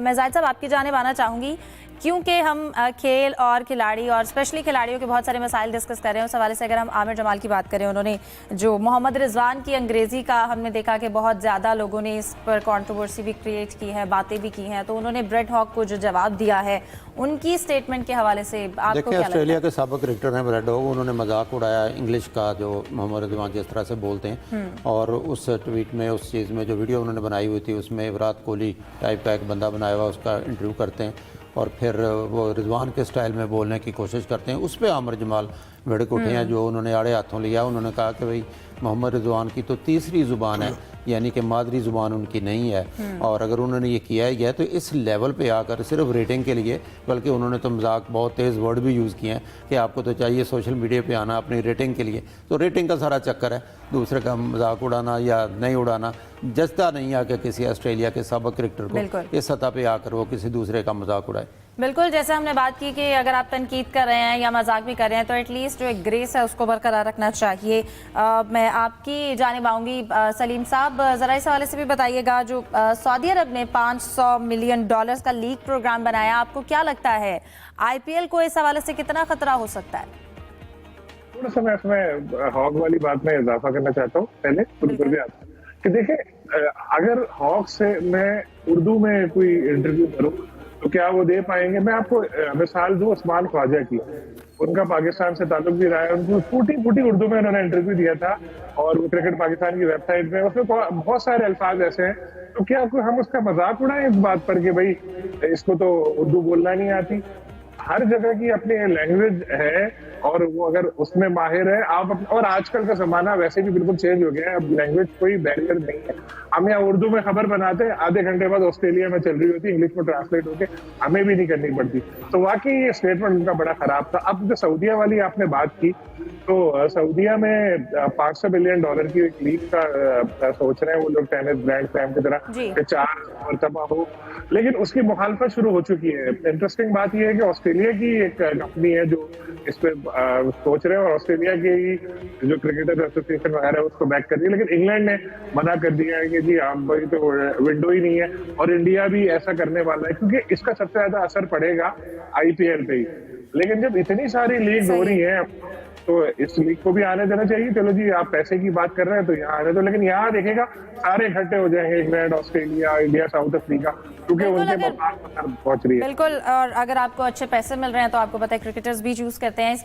मैं जाहिद साहब आपकी जानिब आना चाहूँगी, क्योंकि हम खेल और खिलाड़ी और स्पेशली खिलाड़ियों के बहुत सारे मसाइल डिस्कस कर रहे हैं। उस हवाले से अगर हम आमिर जमाल की बात करें, उन्होंने जो मोहम्मद रिजवान की अंग्रेज़ी का हमने देखा कि बहुत ज़्यादा लोगों ने इस पर कंट्रोवर्सी भी क्रिएट की है, बातें भी की हैं, तो उन्होंने ब्रेड हॉक को जो जवाब दिया है उनकी स्टेटमेंट के हवाले से आपको क्या लगता है? ऑस्ट्रेलिया के साबिक क्रिकेटर हैं ब्रेड हॉक, उन्होंने मजाक उड़ाया इंग्लिश का, जो मोहम्मद रिजवान जिस तरह से बोलते हैं, और उस ट्वीट में, उस चीज़ में जो वीडियो उन्होंने बनाई हुई थी उसमें विराट कोहली टाइप का एक बंदा बनाया हुआ, उसका इंटरव्यू करते हैं और फिर वो रिजवान के स्टाइल में बोलने की कोशिश करते हैं। उस पर आमिर जमाल भड़क उठे हैं, जो उन्होंने आड़े हाथों लिया। उन्होंने कहा कि भाई मोहम्मद रिजवान की तो तीसरी ज़ुबान है, यानी कि मादरी ज़ुबान उनकी नहीं है, और अगर उन्होंने ये किया ही है तो इस लेवल पे आकर सिर्फ रेटिंग के लिए, बल्कि उन्होंने तो मजाक बहुत तेज़ वर्ड भी यूज़ किए हैं कि आपको तो चाहिए सोशल मीडिया पे आना अपनी रेटिंग के लिए। तो रेटिंग का सारा चक्कर है, दूसरे का मजाक उड़ाना या नहीं उड़ाना जचता नहीं है कि किसी ऑस्ट्रेलिया के साबिक क्रिकेटर को इस सतह पर आकर वो किसी दूसरे का मजाक उड़ाए। बिल्कुल, जैसे हमने बात की कि अगर आप तनकीद कर रहे हैं या मजाक भी कर रहे हैं तो एटलीस्ट जो एक ग्रेस है उसको बरकरार रखना चाहिए। मैं आपकी जानिब आऊँगी सलीम साहब, ज़रा इस हवाले से भी बताइएगा, जो सऊदी अरब ने $500 मिलियन का लीग प्रोग्राम बनाया, आपको क्या लगता है IPL को इस हवाले से कितना खतरा हो सकता है? थोड़ा सा मैं इसमें हॉक वाली बात में इजाफा करना चाहता हूँ पहले भी आता कि देखिए, अगर हॉक से मैं उर्दू में कोई इंटरव्यू करूँ तो क्या वो दे पाएंगे? मैं आपको मिसाल दूं उस्मान ख्वाजा की, उनका पाकिस्तान से ताल्लुक भी रहा है, उनको फूटी उर्दू में उन्होंने इंटरव्यू दिया था और वो क्रिकेट पाकिस्तान की वेबसाइट पे, उसमें बहुत सारे अल्फाज ऐसे हैं। तो क्या हम उसका मजाक उड़ाएं इस बात पर कि भाई इसको तो उर्दू बोलना नहीं आती? हर जगह की अपनी लैंग्वेज है और वो अगर उसमें माहिर है आप, और आजकल का जमाना वैसे भी बिल्कुल चेंज हो गया है, अब लैंग्वेज कोई बैरियर नहीं है। हम यहाँ उर्दू में खबर बनाते हैं, आधे घंटे बाद ऑस्ट्रेलिया में चल रही होती है, इंग्लिश में ट्रांसलेट होके हमें भी नहीं करनी पड़ती। तो वाकई ये स्टेटमेंट उनका बड़ा खराब था। अब जो सऊदिया वाली आपने बात की, तो सऊदिया में $500 बिलियन की एक लीग का सोच रहे हैं वो लोग, टेनिस ग्रैंड स्लैम की तरह, 4 मरतबा हो, लेकिन उसकी मुखालफत शुरू हो चुकी है। इंटरेस्टिंग बात यह है कि ऑस्ट्रेलिया की एक कंपनी है जो इस पे सोच रहे हैं और ऑस्ट्रेलिया की जो क्रिकेटर एसोसिएशन वगैरह है उसको बैक कर रही है, लेकिन इंग्लैंड ने मना कर दिया है कि जी आप भाई तो विंडो ही नहीं है, और इंडिया भी ऐसा करने वाला है क्योंकि इसका सबसे ज्यादा असर पड़ेगा IPL पे ही। लेकिन जब इतनी सारी लीग हो रही है तो इस लीग को भी आने देना चाहिए। चलो जी आप पैसे की बात कर रहे हैं तो यहाँ आने दो, लेकिन यहाँ देखेगा सारे इकट्ठे हो जाएंगे, England, Australia, India, south Africa, क्योंकि उनके पहुंच रही है। बिल्कुल, और अगर आपको अच्छे पैसे मिल रहे हैं तो आपको पता है क्रिकेटर्स भी चूज करते हैं